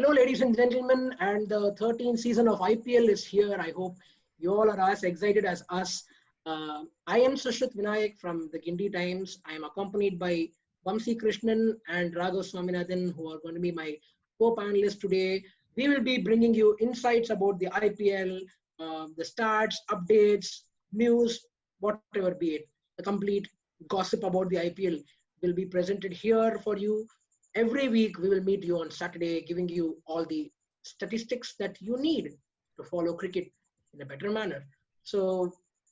Hello, ladies and gentlemen, and the 13th season of IPL is here. I hope you all are as excited as us. I am Sushrut Vinayak from the Guindy Times. I am accompanied by Vamsi, Krishnan, and Raghav, Swaminathan, who are going to be my co-panelists today. We will be bringing you insights about the IPL, the stats, updates, news, whatever be it. The complete gossip about the IPL will be presented here for you. Every week, we will meet you on Saturday, giving you all the statistics that you need to follow cricket in a better manner. So,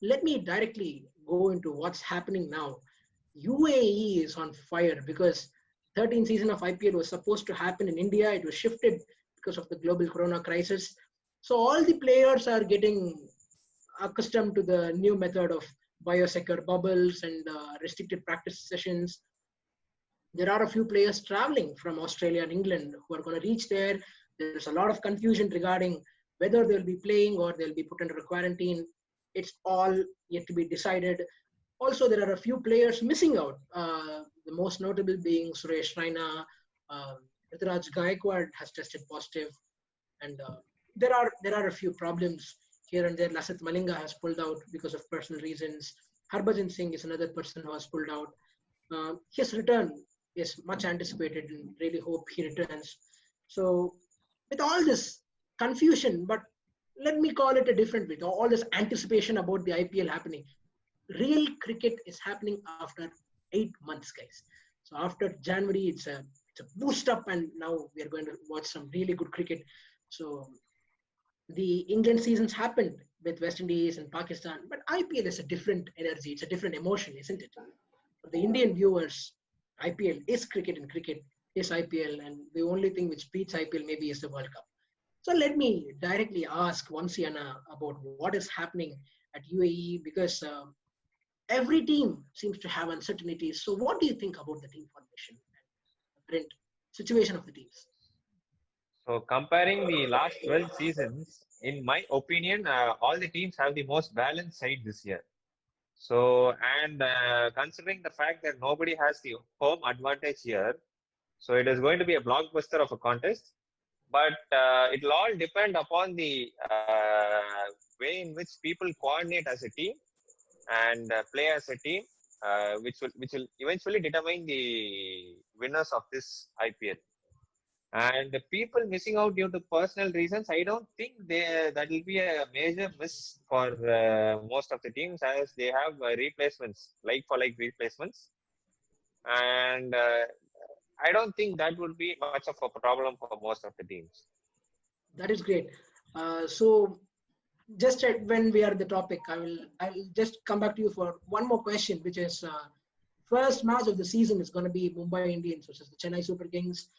let me directly go into what's happening now. UAE is on fire because 13th season of IPL was supposed to happen in India. It was shifted because of the global corona crisis. So, all the players are getting accustomed to the new method of biosecure bubbles and restricted practice sessions. There are a few players traveling from Australia and England who are going to reach there. There's a lot of confusion regarding whether they'll be playing or they'll be put under quarantine. It's all yet to be decided. Also, there are a few players missing out. The most notable being Suresh Raina, Raj Gaikwad has tested positive, and there are a few problems here and there. Lasith Malinga has pulled out because of personal reasons. Harbhajan Singh is another person who has pulled out. His return is much anticipated and really hope he returns. So with all this confusion, but let me call it a different way, all this anticipation about the IPL happening, real cricket is happening after 8 months, guys. So after January, it's a boost up, and now we are going to watch some really good cricket. So the England seasons happened with West Indies and Pakistan, but IPL is a different energy. It's a different emotion, isn't it? For the Indian viewers, IPL is cricket and cricket is IPL, and the only thing which beats IPL maybe is the World Cup. So let me directly ask Vamsi Anna about what is happening at UAE because every team seems to have uncertainties. So what do you think about the team formation and the current situation of the teams? So comparing the last 12 seasons, in my opinion, all the teams have the most balanced side this year. So, and considering the fact that nobody has the home advantage here, so it is going to be a blockbuster of a contest. But it will all depend upon the way in which people coordinate as a team and play as a team, which will eventually determine the winners of this IPL. And the people missing out due to personal reasons, I don't think that will be a major miss for most of the teams, as they have replacements, like for like replacements. And I don't think that would be much of a problem for most of the teams. That is great. So just when we are the topic, I'll just come back to you for one more question, which is first match of the season is going to be Mumbai Indians versus the Chennai Super Kings.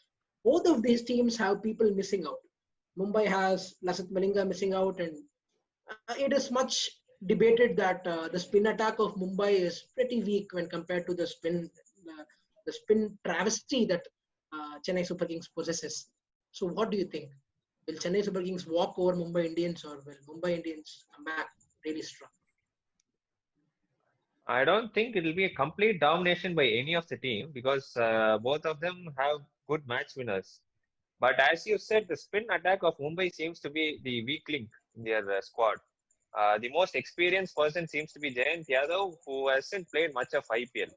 Both of these teams have people missing out. Mumbai has Lasith Malinga missing out, and it is much debated that the spin attack of Mumbai is pretty weak when compared to the spin travesty that Chennai Super Kings possesses. So what do you think? Will Chennai Super Kings walk over Mumbai Indians, or will Mumbai Indians come back really strong? I don't think it will be a complete domination by any of the team because both of them have good match winners. But as you said, the spin attack of Mumbai seems to be the weak link in their squad. The most experienced person seems to be Jayant Yadav, who hasn't played much of IPL.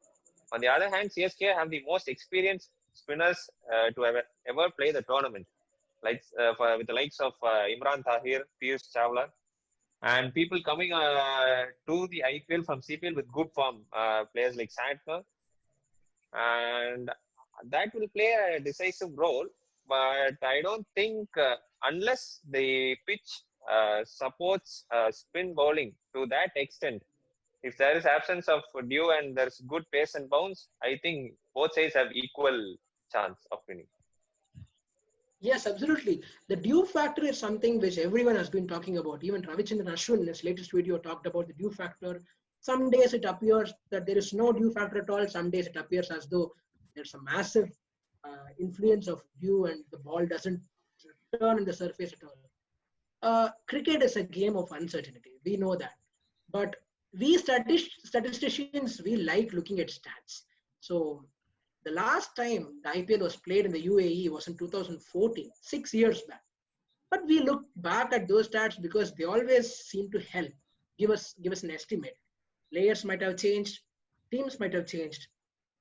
On the other hand, CSK have the most experienced spinners to ever play the tournament, like with the likes of Imran Tahir, Piyush Chawla, and people coming to the IPL from CPL with good form, players like Sadka, and that will play a decisive role. But I don't think unless the pitch supports spin bowling to that extent, if there is absence of dew and there's good pace and bounce, I think both sides have equal chance of winning. Yes, absolutely. The dew factor is something which everyone has been talking about. Even Ravichandran Ashwin in his latest video talked about the dew factor. Some days it appears that there is no dew factor at all. Some days it appears as though there's a massive influence of dew and the ball doesn't turn on the surface at all. Cricket is a game of uncertainty. We know that. But we statisticians, we like looking at stats. So The last time the IPL was played in the UAE was in 2014, 6 years back. But we look back at those stats because they always seem to help, give us an estimate. Players might have changed, teams might have changed,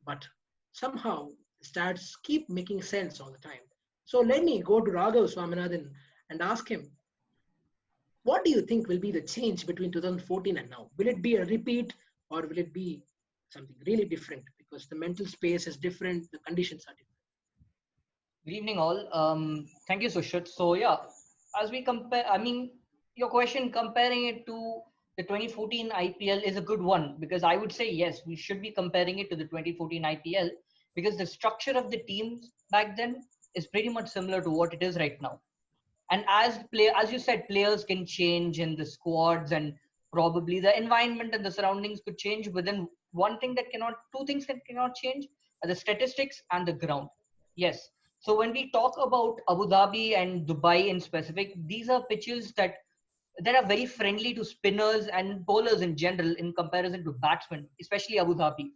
but somehow the stats keep making sense all the time. So let me go to Raghav Swaminathan and ask him, what do you think will be the change between 2014 and now? Will it be a repeat or will it be something really different? Because the mental space is different, the conditions are different. Good evening, all. Thank you, Sushrut. So, yeah, as we compare, I mean, your question comparing it to the 2014 IPL is a good one because I would say yes, we should be comparing it to the 2014 IPL because the structure of the teams back then is pretty much similar to what it is right now. And as you said, players can change in the squads and probably the environment and the surroundings could change. But then two things that cannot change are the statistics and the ground. Yes. So when we talk about Abu Dhabi and Dubai in specific, these are pitches that are very friendly to spinners and bowlers in general in comparison to batsmen, especially Abu Dhabi.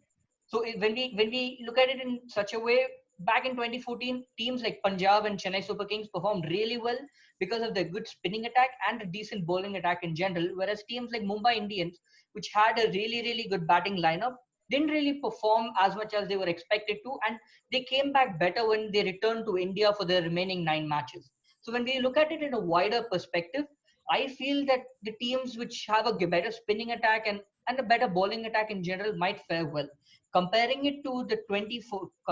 So when we look at it in such a way, back in 2014, teams like Punjab and Chennai Super Kings performed really well because of their good spinning attack and a decent bowling attack in general, whereas teams like Mumbai Indians, which had a really good batting lineup, didn't really perform as much as they were expected to, and they came back better when they returned to India for their remaining 9 matches. So when we look at it in a wider perspective, I feel that the teams which have a better spinning attack and a better bowling attack in general might fare well. Comparing it to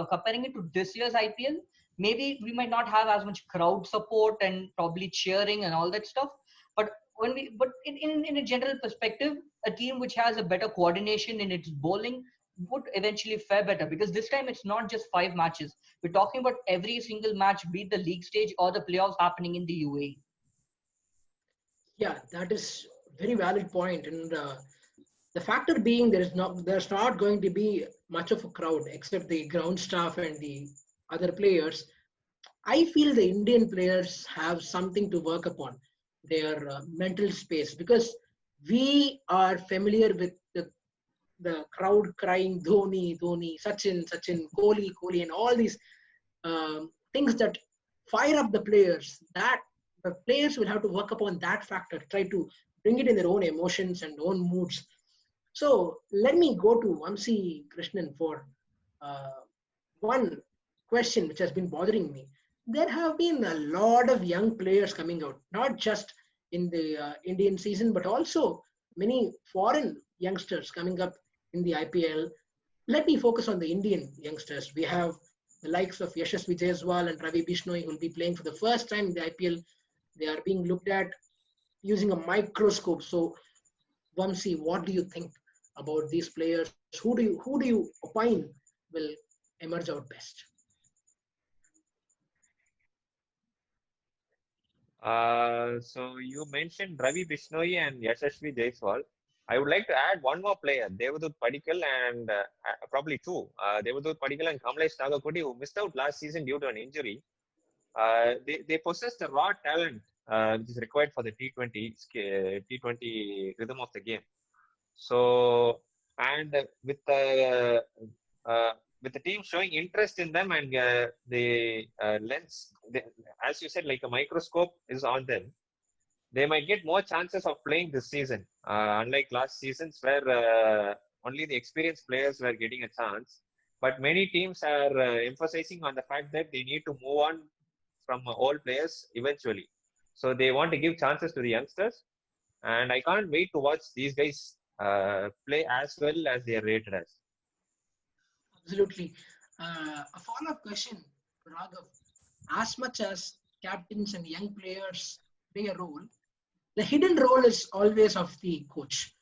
comparing it to this year's IPL, maybe we might not have as much crowd support and probably cheering and all that stuff. But in a general perspective, a team which has a better coordination in its bowling would eventually fare better because this time it's not just 5 matches. We're talking about every single match, be it the league stage or the playoffs happening in the UAE. Yeah, that is very valid point. And the factor being there's not going to be much of a crowd except the ground staff and the other players. I feel the Indian players have something to work upon their mental space because we are familiar with the crowd crying Dhoni, Dhoni, Sachin, Kohli, and all these things that fire up the players. That the players will have to work upon that factor, try to bring it in their own emotions and own moods. So let me go to Vamsi Krishnan for one question which has been bothering me. There have been a lot of young players coming out, not just in the Indian season, but also many foreign youngsters coming up in the IPL. Let me focus on the Indian youngsters. We have the likes of Yashasvi Jaiswal and Ravi Bishnoi who will be playing for the first time in the IPL. They are being looked at using a microscope. So, Vamsi, what do you think about these players? Who do you opine will emerge out best? So you mentioned Ravi Bishnoi and Yashasvi Jaiswal. I would like to add one more player, Devdutt Padikkal, and probably two. Devdutt Padikkal and Kamlesh Nagakudi, who missed out last season due to an injury. They possess the raw talent which is required for the T20 rhythm of the game. So, and with the team showing interest in them and the lens, as you said, like a microscope is on them, they might get more chances of playing this season, unlike last seasons where only the experienced players were getting a chance. But many teams are emphasizing on the fact that they need to move on from old players eventually. So they want to give chances to the youngsters. And I can't wait to watch these guys play as well as they are rated as. Absolutely. A follow-up question, Raghav. As much as captains and young players play a role, the hidden role is always of the coach.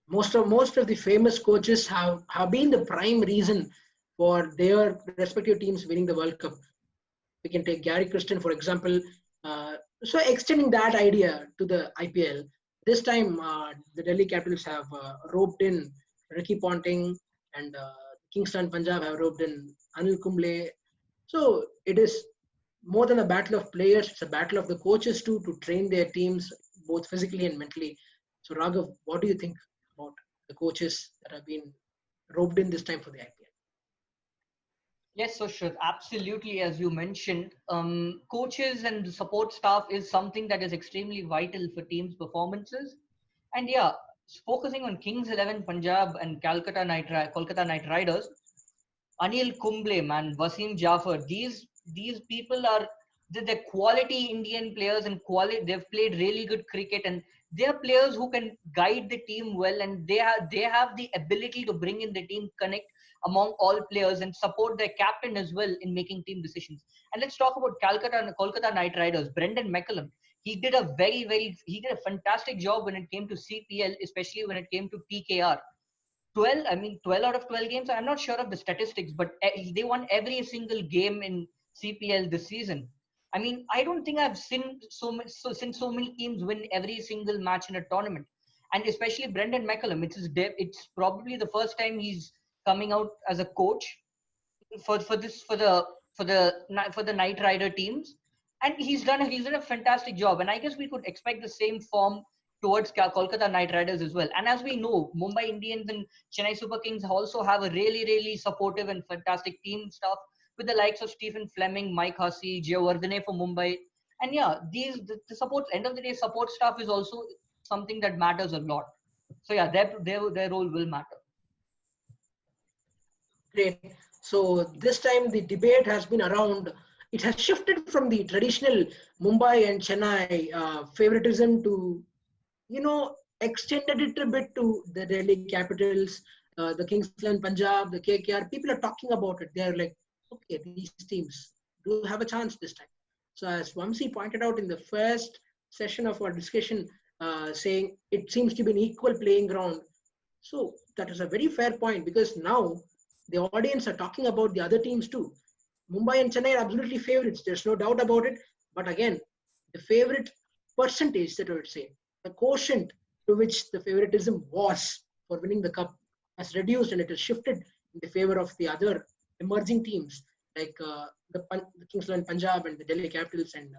Most of the famous coaches have been the prime reason for their respective teams winning the World Cup. We can take Gary Krishnan, for example. So extending that idea to the IPL, this time the Delhi Capitals have roped in Ricky Ponting and Kingston Punjab have roped in Anil Kumble. So it is more than a battle of players, it's a battle of the coaches too, to train their teams both physically and mentally. So Raghav, what do you think about the coaches that have been roped in this time for the IPL? Yes, so sure. Absolutely. As you mentioned, coaches and the support staff is something that is extremely vital for teams' performances. And yeah, focusing on Kings 11 Punjab and Kolkata Knight Riders, Anil Kumble, man, Wasim Jaffer. These people are they're quality Indian players and quality. They've played really good cricket and they are players who can guide the team well and they have the ability to bring in the team connect among all players and support their captain as well in making team decisions. And let's talk about Calcutta and Kolkata Knight Riders. Brendan McCullum. He did a fantastic job when it came to CPL, especially when it came to TKR. 12, I mean 12 out of 12 games, I'm not sure of the statistics, but they won every single game in CPL this season. I mean, I don't think I've seen so many teams win every single match in a tournament. And especially Brendan McCullum, it's probably the first time he's coming out as a coach for this for the Knight Rider teams, and he's done a fantastic job. And I guess we could expect the same form towards Kolkata Knight Riders as well. And as we know, Mumbai Indians and Chennai Super Kings also have a really supportive and fantastic team staff with the likes of Stephen Fleming, Mike Hussey, Jayawardene for Mumbai. And yeah, the support end of the day support staff is also something that matters a lot. So yeah, their role will matter. Great. So this time the debate has been around, it has shifted from the traditional Mumbai and Chennai favoritism to, extended it a bit to the Delhi Capitals, the Kings 11 Punjab, the KKR. People are talking about it. They're like, okay, these teams do have a chance this time. So as Vamsi pointed out in the first session of our discussion, saying it seems to be an equal playing ground. So that is a very fair point because now the audience are talking about the other teams too. Mumbai and Chennai are absolutely favorites. There's no doubt about it. But again, the favorite percentage that I would say, the quotient to which the favoritism was for winning the cup has reduced and it has shifted in the favor of the other emerging teams like the Kings 11 Punjab and the Delhi Capitals and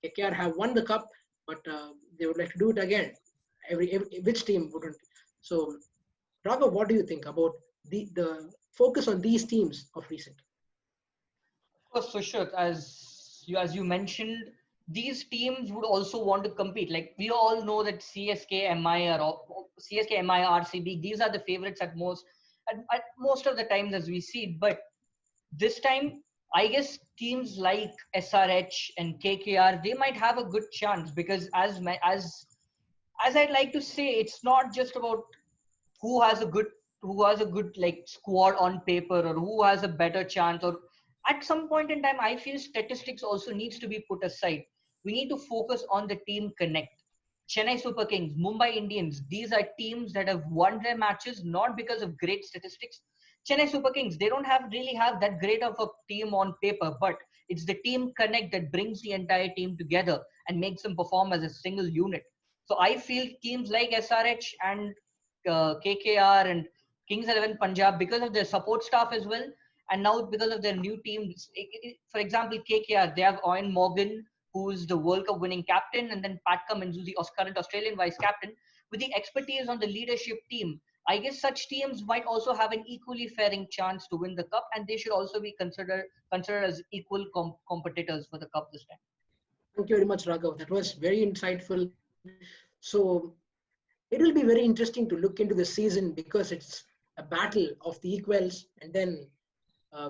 KKR have won the cup, but they would like to do it again. Which team wouldn't? So, Raghav, what do you think about the focus on these teams of recent? Of course, Sushrut, as you mentioned, these teams would also want to compete. Like we all know that CSK, MI, or CSK, MI, RCB, these are the favorites at most of the times as we see. But this time, I guess teams like SRH and KKR, they might have a good chance because as I'd like to say, it's not just about who has a good like squad on paper or who has a better chance. Or at some point in time, I feel statistics also needs to be put aside. We need to focus on the team connect. Chennai Super Kings, Mumbai Indians, these are teams that have won their matches not because of great statistics. Chennai Super Kings, they don't really have that great of a team on paper, but it's the team connect that brings the entire team together and makes them perform as a single unit. So I feel teams like SRH and KKR and Kings 11 Punjab, because of their support staff as well, and now because of their new teams. For example, KKR, they have Owen Morgan, who's the World Cup winning captain, and then Pat Cummins, who's the current Australian vice captain, with the expertise on the leadership team. I guess such teams might also have an equally fairing chance to win the cup, and they should also be considered as equal competitors for the cup this time. Thank you very much, Raghav. That was very insightful. So it will be very interesting to look into the season because it's a battle of the equals. And then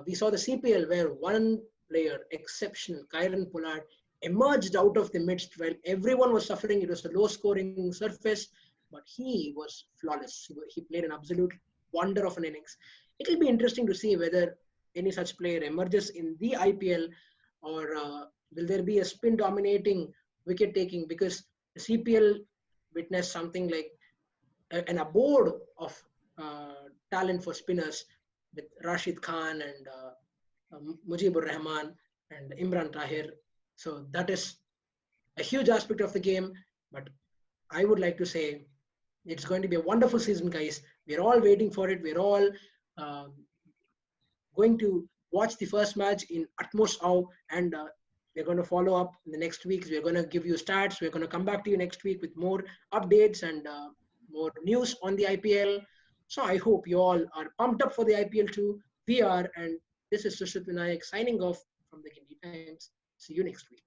we saw the CPL where one player, exceptional, Kyron Pollard, emerged out of the midst while everyone was suffering. It was a low-scoring surface, but he was flawless. He played an absolute wonder of an innings. It will be interesting to see whether any such player emerges in the IPL or will there be a spin-dominating wicket-taking because the CPL witnessed something like an abode of talent for spinners with Rashid Khan and Mujibur Rahman and Imran Tahir. So that is a huge aspect of the game. But I would like to say it's going to be a wonderful season, guys. We're all waiting for it. We're all going to watch the first match in utmost awe, and we're going to follow up in the next weeks. We're going to give you stats. We're going to come back to you next week with more updates and more news on the IPL. So I hope you all are pumped up for the IPL too. We are, and This is Sushrut Vinayak signing off from the Guindy Times. See you next week.